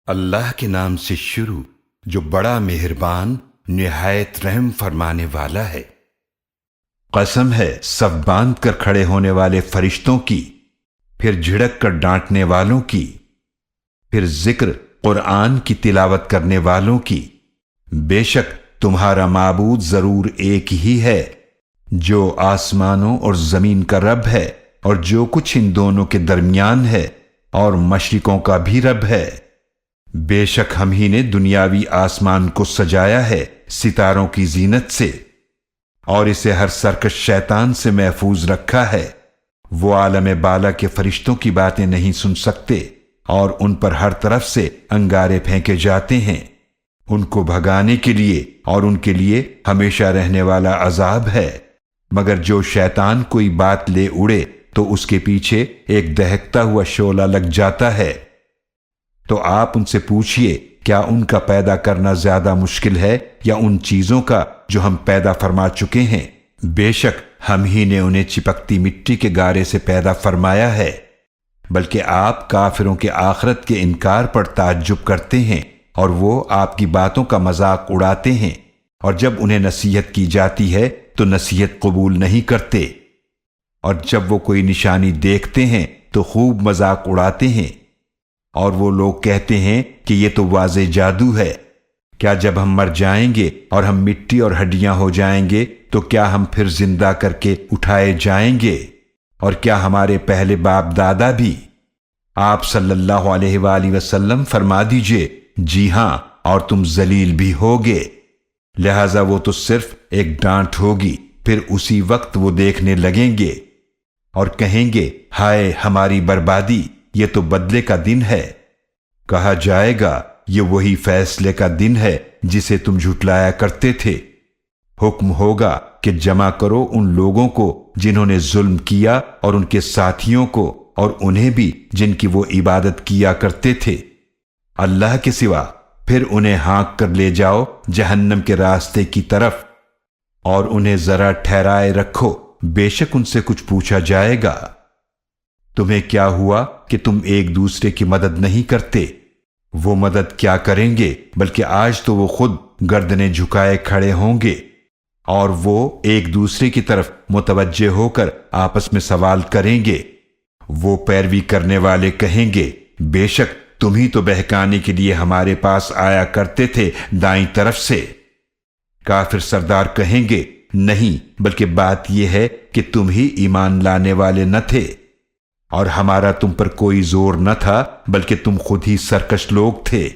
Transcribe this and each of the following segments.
اللہ کے نام سے شروع جو بڑا مہربان نہایت رحم فرمانے والا ہے۔ قسم ہے صف باندھ کر کھڑے ہونے والے فرشتوں کی، پھر جھڑک کر ڈانٹنے والوں کی، پھر ذکر قرآن کی تلاوت کرنے والوں کی۔ بے شک تمہارا معبود ضرور ایک ہی ہے، جو آسمانوں اور زمین کا رب ہے اور جو کچھ ان دونوں کے درمیان ہے، اور مشرقوں کا بھی رب ہے۔ بے شک ہم ہی نے دنیاوی آسمان کو سجایا ہے ستاروں کی زینت سے، اور اسے ہر سرکش شیطان سے محفوظ رکھا ہے۔ وہ عالم بالا کے فرشتوں کی باتیں نہیں سن سکتے، اور ان پر ہر طرف سے انگارے پھینکے جاتے ہیں، ان کو بھگانے کے لیے، اور ان کے لیے ہمیشہ رہنے والا عذاب ہے۔ مگر جو شیطان کوئی بات لے اڑے تو اس کے پیچھے ایک دہکتا ہوا شعلہ لگ جاتا ہے۔ تو آپ ان سے پوچھئے کیا ان کا پیدا کرنا زیادہ مشکل ہے یا ان چیزوں کا جو ہم پیدا فرما چکے ہیں؟ بے شک ہم ہی نے انہیں چپکتی مٹی کے گارے سے پیدا فرمایا ہے۔ بلکہ آپ کافروں کے آخرت کے انکار پر تعجب کرتے ہیں، اور وہ آپ کی باتوں کا مذاق اڑاتے ہیں، اور جب انہیں نصیحت کی جاتی ہے تو نصیحت قبول نہیں کرتے، اور جب وہ کوئی نشانی دیکھتے ہیں تو خوب مذاق اڑاتے ہیں۔ اور وہ لوگ کہتے ہیں کہ یہ تو واضح جادو ہے۔ کیا جب ہم مر جائیں گے اور ہم مٹی اور ہڈیاں ہو جائیں گے تو کیا ہم پھر زندہ کر کے اٹھائے جائیں گے؟ اور کیا ہمارے پہلے باپ دادا بھی؟ آپ صلی اللہ علیہ وآلہ وسلم فرما دیجئے جی ہاں، اور تم ذلیل بھی ہوگے، لہذا وہ تو صرف ایک ڈانٹ ہوگی، پھر اسی وقت وہ دیکھنے لگیں گے اور کہیں گے ہائے ہماری بربادی، یہ تو بدلے کا دن ہے۔ کہا جائے گا یہ وہی فیصلے کا دن ہے جسے تم جھٹلایا کرتے تھے۔ حکم ہوگا کہ جمع کرو ان لوگوں کو جنہوں نے ظلم کیا، اور ان کے ساتھیوں کو، اور انہیں بھی جن کی وہ عبادت کیا کرتے تھے اللہ کے سوا، پھر انہیں ہانک کر لے جاؤ جہنم کے راستے کی طرف، اور انہیں ذرا ٹھہرائے رکھو، بے شک ان سے کچھ پوچھا جائے گا۔ تمہیں کیا ہوا کہ تم ایک دوسرے کی مدد نہیں کرتے؟ وہ مدد کیا کریں گے، بلکہ آج تو وہ خود گردنیں جھکائے کھڑے ہوں گے، اور وہ ایک دوسرے کی طرف متوجہ ہو کر آپس میں سوال کریں گے۔ وہ پیروی کرنے والے کہیں گے بے شک تم ہی تو بہکانے کے لیے ہمارے پاس آیا کرتے تھے دائیں طرف سے۔ کافر سردار کہیں گے نہیں، بلکہ بات یہ ہے کہ تم ہی ایمان لانے والے نہ تھے، اور ہمارا تم پر کوئی زور نہ تھا، بلکہ تم خود ہی سرکش لوگ تھے،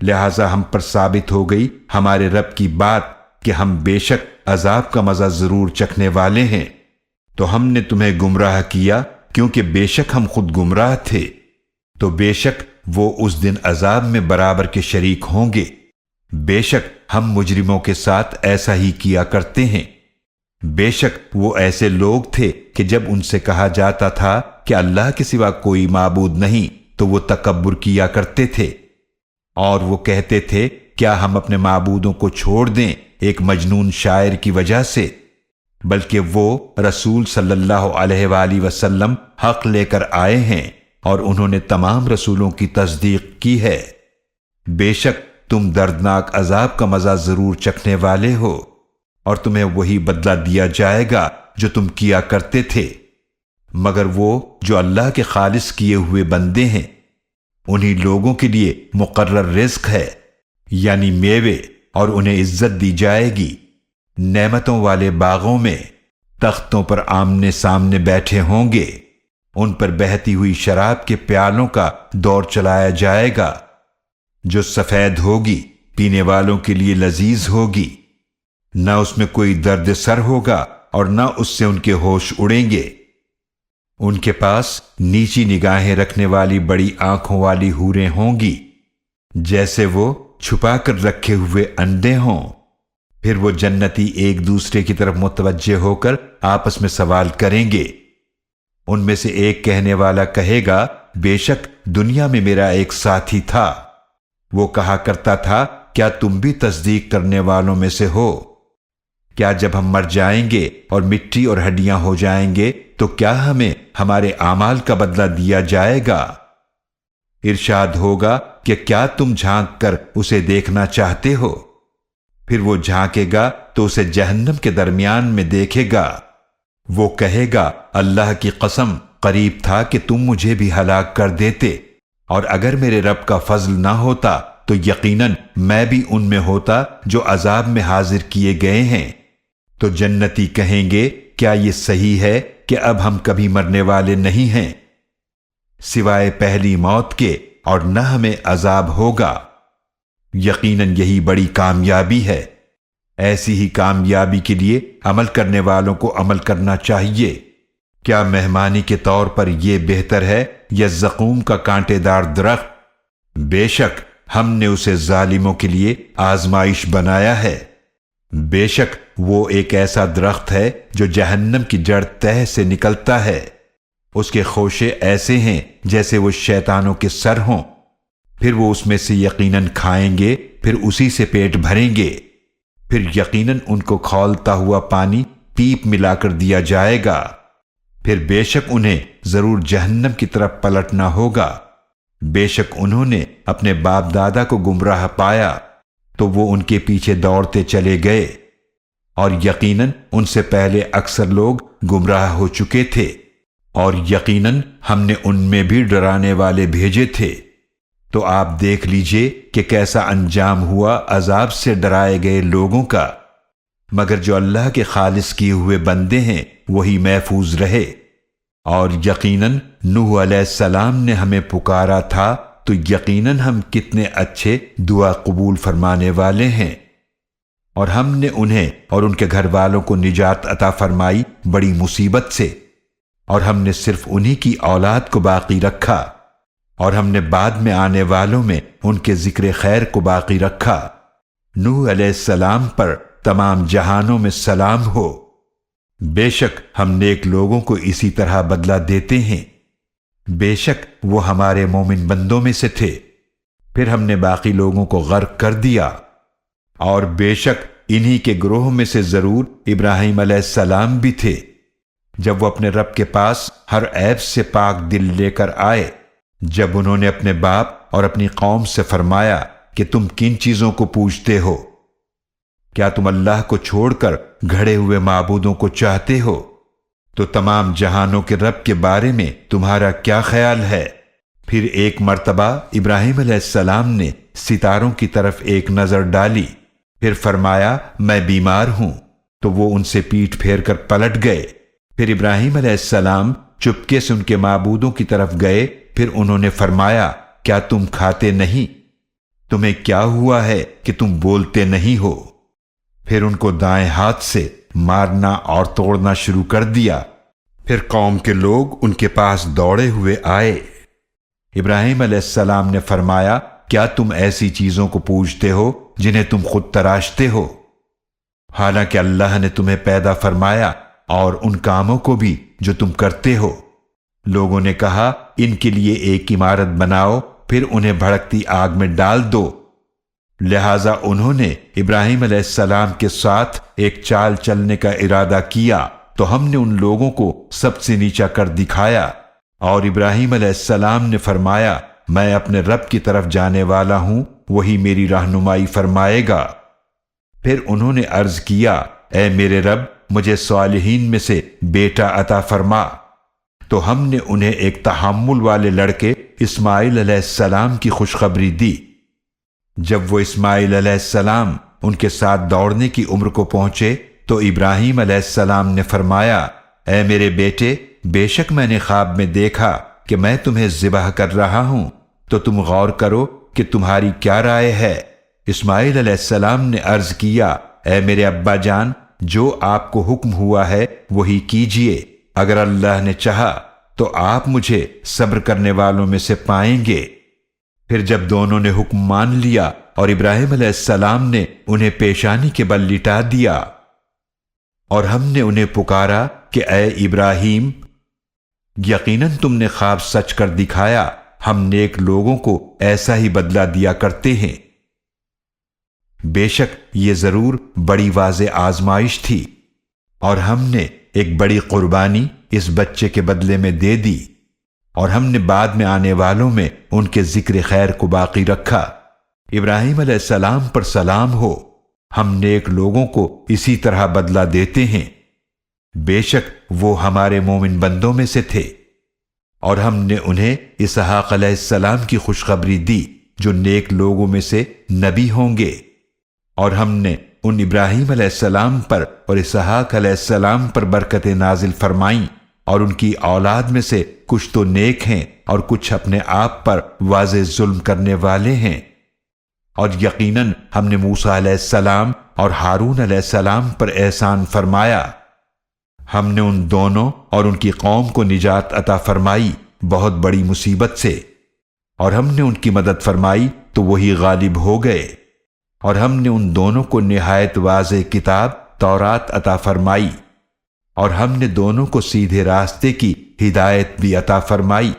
لہذا ہم پر ثابت ہو گئی ہمارے رب کی بات کہ ہم بے شک عذاب کا مزہ ضرور چکھنے والے ہیں۔ تو ہم نے تمہیں گمراہ کیا کیونکہ بے شک ہم خود گمراہ تھے، تو بے شک وہ اس دن عذاب میں برابر کے شریک ہوں گے۔ بے شک ہم مجرموں کے ساتھ ایسا ہی کیا کرتے ہیں۔ بے شک وہ ایسے لوگ تھے کہ جب ان سے کہا جاتا تھا کہ اللہ کے سوا کوئی معبود نہیں تو وہ تکبر کیا کرتے تھے، اور وہ کہتے تھے کیا ہم اپنے معبودوں کو چھوڑ دیں ایک مجنون شاعر کی وجہ سے؟ بلکہ وہ رسول صلی اللہ علیہ وآلہ وسلم حق لے کر آئے ہیں، اور انہوں نے تمام رسولوں کی تصدیق کی ہے۔ بے شک تم دردناک عذاب کا مزہ ضرور چکھنے والے ہو، اور تمہیں وہی بدلہ دیا جائے گا جو تم کیا کرتے تھے۔ مگر وہ جو اللہ کے خالص کیے ہوئے بندے ہیں، انہی لوگوں کے لیے مقرر رزق ہے، یعنی میوے، اور انہیں عزت دی جائے گی نعمتوں والے باغوں میں، تختوں پر آمنے سامنے بیٹھے ہوں گے، ان پر بہتی ہوئی شراب کے پیالوں کا دور چلایا جائے گا، جو سفید ہوگی، پینے والوں کے لیے لذیذ ہوگی، نہ اس میں کوئی درد سر ہوگا اور نہ اس سے ان کے ہوش اڑیں گے۔ ان کے پاس نیچی نگاہیں رکھنے والی بڑی آنکھوں والی حوریں ہوں گی، جیسے وہ چھپا کر رکھے ہوئے انڈے ہوں۔ پھر وہ جنتی ایک دوسرے کی طرف متوجہ ہو کر آپس میں سوال کریں گے۔ ان میں سے ایک کہنے والا کہے گا بے شک دنیا میں میرا ایک ساتھی تھا، وہ کہا کرتا تھا کیا تم بھی تصدیق کرنے والوں میں سے ہو؟ کیا جب ہم مر جائیں گے اور مٹی اور ہڈیاں ہو جائیں گے تو کیا ہمیں ہمارے اعمال کا بدلہ دیا جائے گا؟ ارشاد ہوگا کہ کیا تم جھانک کر اسے دیکھنا چاہتے ہو؟ پھر وہ جھانکے گا تو اسے جہنم کے درمیان میں دیکھے گا۔ وہ کہے گا اللہ کی قسم، قریب تھا کہ تم مجھے بھی ہلاک کر دیتے، اور اگر میرے رب کا فضل نہ ہوتا تو یقیناً میں بھی ان میں ہوتا جو عذاب میں حاضر کیے گئے ہیں۔ تو جنتی کہیں گے کیا یہ صحیح ہے کہ اب ہم کبھی مرنے والے نہیں ہیں سوائے پہلی موت کے، اور نہ ہمیں عذاب ہوگا؟ یقیناً یہی بڑی کامیابی ہے۔ ایسی ہی کامیابی کے لیے عمل کرنے والوں کو عمل کرنا چاہیے۔ کیا مہمانی کے طور پر یہ بہتر ہے یا زقوم کا کانٹے دار درخت؟ بے شک ہم نے اسے ظالموں کے لیے آزمائش بنایا ہے۔ بے شک وہ ایک ایسا درخت ہے جو جہنم کی جڑ تہ سے نکلتا ہے، اس کے خوشے ایسے ہیں جیسے وہ شیطانوں کے سر ہوں، پھر وہ اس میں سے یقیناً کھائیں گے، پھر اسی سے پیٹ بھریں گے، پھر یقیناً ان کو کھولتا ہوا پانی پیپ ملا کر دیا جائے گا، پھر بے شک انہیں ضرور جہنم کی طرف پلٹنا ہوگا۔ بے شک انہوں نے اپنے باپ دادا کو گمراہ پایا تو وہ ان کے پیچھے دوڑتے چلے گئے، اور یقیناً ان سے پہلے اکثر لوگ گمراہ ہو چکے تھے، اور یقیناً ہم نے ان میں بھی ڈرانے والے بھیجے تھے۔ تو آپ دیکھ لیجئے کہ کیسا انجام ہوا عذاب سے ڈرائے گئے لوگوں کا، مگر جو اللہ کے خالص کیے ہوئے بندے ہیں وہی محفوظ رہے۔ اور یقیناً نوح علیہ السلام نے ہمیں پکارا تھا تو یقیناً ہم کتنے اچھے دعا قبول فرمانے والے ہیں، اور ہم نے انہیں اور ان کے گھر والوں کو نجات عطا فرمائی بڑی مصیبت سے، اور ہم نے صرف انہی کی اولاد کو باقی رکھا، اور ہم نے بعد میں آنے والوں میں ان کے ذکر خیر کو باقی رکھا۔ نوح علیہ السلام پر تمام جہانوں میں سلام ہو۔ بے شک ہم نیک لوگوں کو اسی طرح بدلہ دیتے ہیں۔ بے شک وہ ہمارے مومن بندوں میں سے تھے، پھر ہم نے باقی لوگوں کو غرق کر دیا۔ اور بے شک انہی کے گروہ میں سے ضرور ابراہیم علیہ السلام بھی تھے، جب وہ اپنے رب کے پاس ہر عیب سے پاک دل لے کر آئے، جب انہوں نے اپنے باپ اور اپنی قوم سے فرمایا کہ تم کن چیزوں کو پوجتے ہو؟ کیا تم اللہ کو چھوڑ کر گھڑے ہوئے معبودوں کو چاہتے ہو؟ تو تمام جہانوں کے رب کے بارے میں تمہارا کیا خیال ہے؟ پھر ایک مرتبہ ابراہیم علیہ السلام نے ستاروں کی طرف ایک نظر ڈالی، پھر فرمایا میں بیمار ہوں، تو وہ ان سے پیٹھ پھیر کر پلٹ گئے۔ پھر ابراہیم علیہ السلام چپکے سے ان کے معبودوں کی طرف گئے، پھر انہوں نے فرمایا کیا تم کھاتے نہیں؟ تمہیں کیا ہوا ہے کہ تم بولتے نہیں ہو؟ پھر ان کو دائیں ہاتھ سے مارنا اور توڑنا شروع کر دیا۔ پھر قوم کے لوگ ان کے پاس دوڑے ہوئے آئے۔ ابراہیم علیہ السلام نے فرمایا کیا تم ایسی چیزوں کو پوجتے ہو جنہیں تم خود تراشتے ہو، حالانکہ اللہ نے تمہیں پیدا فرمایا اور ان کاموں کو بھی جو تم کرتے ہو۔ لوگوں نے کہا ان کے لیے ایک عمارت بناؤ، پھر انہیں بھڑکتی آگ میں ڈال دو۔ لہذا انہوں نے ابراہیم علیہ السلام کے ساتھ ایک چال چلنے کا ارادہ کیا، تو ہم نے ان لوگوں کو سب سے نیچا کر دکھایا، اور ابراہیم علیہ السلام نے فرمایا میں اپنے رب کی طرف جانے والا ہوں، وہی میری رہنمائی فرمائے گا۔ پھر انہوں نے عرض کیا اے میرے رب مجھے صالحین میں سے بیٹا عطا فرما، تو ہم نے انہیں ایک تحمل والے لڑکے اسماعیل علیہ السلام کی خوشخبری دی۔ جب وہ اسماعیل علیہ السلام ان کے ساتھ دوڑنے کی عمر کو پہنچے تو ابراہیم علیہ السلام نے فرمایا اے میرے بیٹے، بے شک میں نے خواب میں دیکھا کہ میں تمہیں ذبح کر رہا ہوں، تو تم غور کرو کہ تمہاری کیا رائے ہے؟ اسماعیل علیہ السلام نے عرض کیا اے میرے ابا جان، جو آپ کو حکم ہوا ہے وہی کیجئے، اگر اللہ نے چاہا تو آپ مجھے صبر کرنے والوں میں سے پائیں گے۔ پھر جب دونوں نے حکم مان لیا اور ابراہیم علیہ السلام نے انہیں پیشانی کے بل لٹا دیا، اور ہم نے انہیں پکارا کہ اے ابراہیم، یقیناً تم نے خواب سچ کر دکھایا، ہم نیک لوگوں کو ایسا ہی بدلہ دیا کرتے ہیں۔ بے شک یہ ضرور بڑی واضح آزمائش تھی، اور ہم نے ایک بڑی قربانی اس بچے کے بدلے میں دے دی، اور ہم نے بعد میں آنے والوں میں ان کے ذکر خیر کو باقی رکھا۔ ابراہیم علیہ السلام پر سلام ہو، ہم نیک لوگوں کو اسی طرح بدلہ دیتے ہیں، بے شک وہ ہمارے مومن بندوں میں سے تھے۔ اور ہم نے انہیں اسحاق علیہ السلام کی خوشخبری دی جو نیک لوگوں میں سے نبی ہوں گے، اور ہم نے ان ابراہیم علیہ السلام پر اور اسحاق علیہ السلام پر برکتیں نازل فرمائیں، اور ان کی اولاد میں سے کچھ تو نیک ہیں اور کچھ اپنے آپ پر واضح ظلم کرنے والے ہیں۔ اور یقیناً ہم نے موسیٰ علیہ السلام اور ہارون علیہ السلام پر احسان فرمایا، ہم نے ان دونوں اور ان کی قوم کو نجات عطا فرمائی بہت بڑی مصیبت سے، اور ہم نے ان کی مدد فرمائی تو وہی غالب ہو گئے، اور ہم نے ان دونوں کو نہایت واضح کتاب تورات عطا فرمائی، اور ہم نے دونوں کو سیدھے راستے کی ہدایت بھی عطا فرمائی،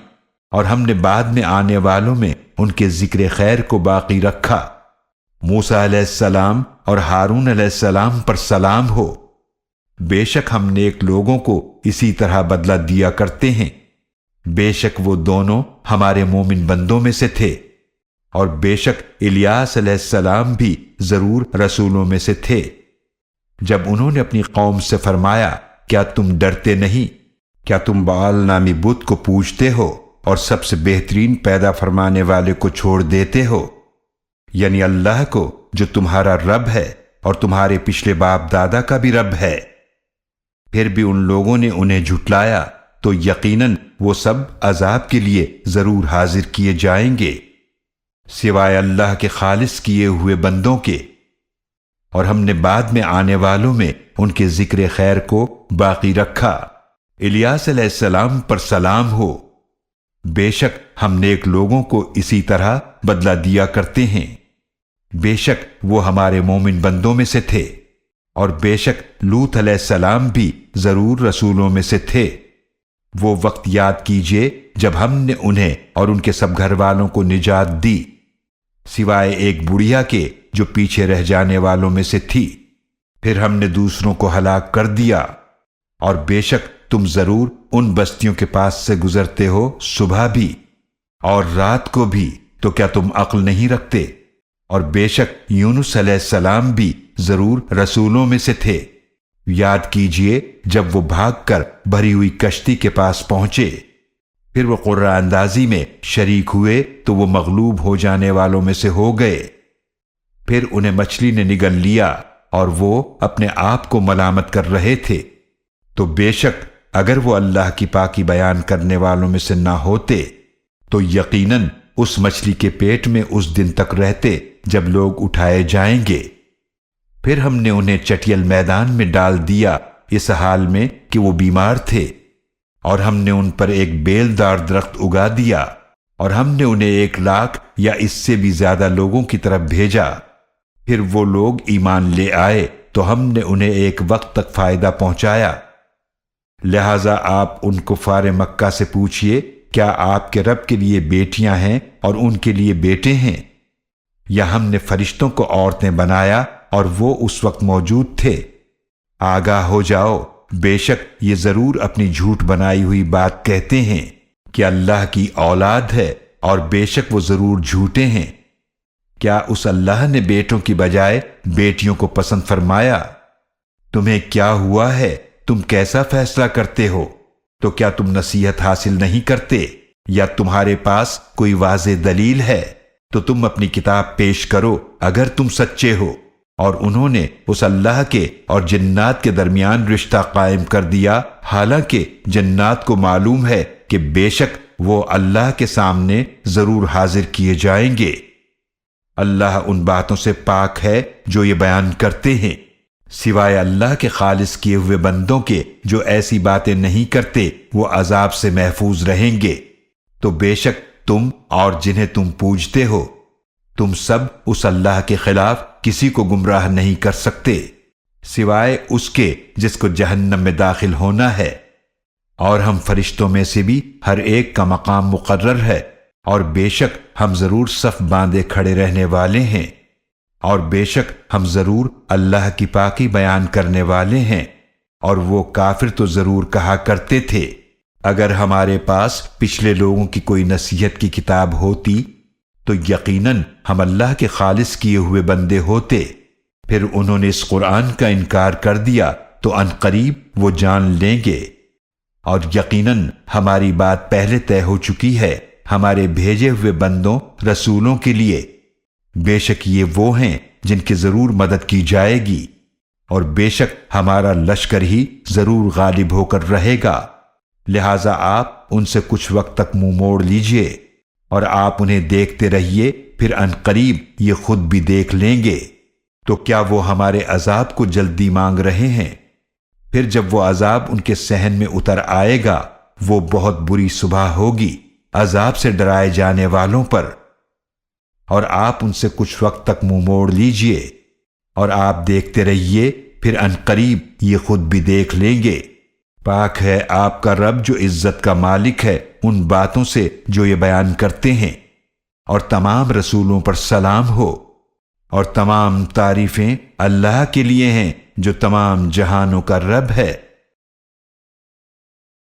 اور ہم نے بعد میں آنے والوں میں ان کے ذکر خیر کو باقی رکھا۔ موسیٰ علیہ السلام اور ہارون علیہ السلام پر سلام ہو، بے شک ہم نیک لوگوں کو اسی طرح بدلہ دیا کرتے ہیں، بے شک وہ دونوں ہمارے مومن بندوں میں سے تھے، اور بے شک الیاس علیہ السلام بھی ضرور رسولوں میں سے تھے۔ جب انہوں نے اپنی قوم سے فرمایا، کیا تم ڈرتے نہیں؟ کیا تم بعال نامی بت کو پوجتے ہو اور سب سے بہترین پیدا فرمانے والے کو چھوڑ دیتے ہو، یعنی اللہ کو جو تمہارا رب ہے اور تمہارے پچھلے باپ دادا کا بھی رب ہے؟ پھر بھی ان لوگوں نے انہیں جھٹلایا تو یقیناً وہ سب عذاب کے لیے ضرور حاضر کیے جائیں گے، سوائے اللہ کے خالص کیے ہوئے بندوں کے، اور ہم نے بعد میں آنے والوں میں ان کے ذکر خیر کو باقی رکھا۔ الیاس علیہ السلام پر سلام ہو، بے شک ہم نیک لوگوں کو اسی طرح بدلہ دیا کرتے ہیں، بے شک وہ ہمارے مومن بندوں میں سے تھے، اور بے شک لوط علیہ السلام بھی ضرور رسولوں میں سے تھے۔ وہ وقت یاد کیجئے جب ہم نے انہیں اور ان کے سب گھر والوں کو نجات دی، سوائے ایک بڑھیا کے جو پیچھے رہ جانے والوں میں سے تھی، پھر ہم نے دوسروں کو ہلاک کر دیا۔ اور بے شک تم ضرور ان بستیوں کے پاس سے گزرتے ہو صبح بھی اور رات کو بھی، تو کیا تم عقل نہیں رکھتے؟ اور بے شک یونس علیہ السلام بھی ضرور رسولوں میں سے تھے۔ یاد کیجئے جب وہ بھاگ کر بھری ہوئی کشتی کے پاس پہنچے، پھر وہ قرہ اندازی میں شریک ہوئے تو وہ مغلوب ہو جانے والوں میں سے ہو گئے، پھر انہیں مچھلی نے نگل لیا اور وہ اپنے آپ کو ملامت کر رہے تھے۔ تو بے شک اگر وہ اللہ کی پاکی بیان کرنے والوں میں سے نہ ہوتے تو یقیناً اس مچھلی کے پیٹ میں اس دن تک رہتے جب لوگ اٹھائے جائیں گے۔ پھر ہم نے انہیں چٹیل میدان میں ڈال دیا اس حال میں کہ وہ بیمار تھے، اور ہم نے ان پر ایک بیلدار درخت اگا دیا، اور ہم نے انہیں 1,00,000 یا اس سے بھی زیادہ لوگوں کی طرف بھیجا۔ پھر وہ لوگ ایمان لے آئے تو ہم نے انہیں ایک وقت تک فائدہ پہنچایا۔ لہذا آپ ان کفار مکہ سے پوچھئے، کیا آپ کے رب کے لیے بیٹیاں ہیں اور ان کے لیے بیٹے ہیں؟ یا ہم نے فرشتوں کو عورتیں بنایا اور وہ اس وقت موجود تھے؟ آگاہ ہو جاؤ، بے شک یہ ضرور اپنی جھوٹ بنائی ہوئی بات کہتے ہیں کہ اللہ کی اولاد ہے، اور بے شک وہ ضرور جھوٹے ہیں۔ کیا اس اللہ نے بیٹوں کی بجائے بیٹیوں کو پسند فرمایا؟ تمہیں کیا ہوا ہے؟ تم کیسا فیصلہ کرتے ہو؟ تو کیا تم نصیحت حاصل نہیں کرتے؟ یا تمہارے پاس کوئی واضح دلیل ہے تو تم اپنی کتاب پیش کرو اگر تم سچے ہو۔ اور انہوں نے اس اللہ کے اور جنات کے درمیان رشتہ قائم کر دیا، حالانکہ جنات کو معلوم ہے کہ بے شک وہ اللہ کے سامنے ضرور حاضر کیے جائیں گے۔ اللہ ان باتوں سے پاک ہے جو یہ بیان کرتے ہیں، سوائے اللہ کے خالص کیے ہوئے بندوں کے جو ایسی باتیں نہیں کرتے وہ عذاب سے محفوظ رہیں گے۔ تو بے شک تم اور جنہیں تم پوجتے ہو، تم سب اس اللہ کے خلاف کسی کو گمراہ نہیں کر سکتے، سوائے اس کے جس کو جہنم میں داخل ہونا ہے۔ اور ہم فرشتوں میں سے بھی ہر ایک کا مقام مقرر ہے، اور بے شک ہم ضرور صف باندھے کھڑے رہنے والے ہیں، اور بے شک ہم ضرور اللہ کی پاکی بیان کرنے والے ہیں۔ اور وہ کافر تو ضرور کہا کرتے تھے، اگر ہمارے پاس پچھلے لوگوں کی کوئی نصیحت کی کتاب ہوتی تو یقیناً ہم اللہ کے خالص کیے ہوئے بندے ہوتے، پھر انہوں نے اس قرآن کا انکار کر دیا تو ان قریب وہ جان لیں گے، اور یقیناً ہماری بات پہلے طے ہو چکی ہے ہمارے بھیجے ہوئے بندوں رسولوں کے لیے، بے شک یہ وہ ہیں جن کی ضرور مدد کی جائے گی، اور بے شک ہمارا لشکر ہی ضرور غالب ہو کر رہے گا، لہذا آپ ان سے کچھ وقت تک منہ موڑ لیجئے اور آپ انہیں دیکھتے رہیے، پھر ان قریب یہ خود بھی دیکھ لیں گے۔ تو کیا وہ ہمارے عذاب کو جلدی مانگ رہے ہیں؟ پھر جب وہ عذاب ان کے صحن میں اتر آئے گا، وہ بہت بری صبح ہوگی عذاب سے ڈرائے جانے والوں پر، اور آپ ان سے کچھ وقت تک منہ موڑ لیجئے اور آپ دیکھتے رہیے، پھر ان قریب یہ خود بھی دیکھ لیں گے۔ پاک ہے آپ کا رب جو عزت کا مالک ہے ان باتوں سے جو یہ بیان کرتے ہیں، اور تمام رسولوں پر سلام ہو، اور تمام تعریفیں اللہ کے لیے ہیں جو تمام جہانوں کا رب ہے۔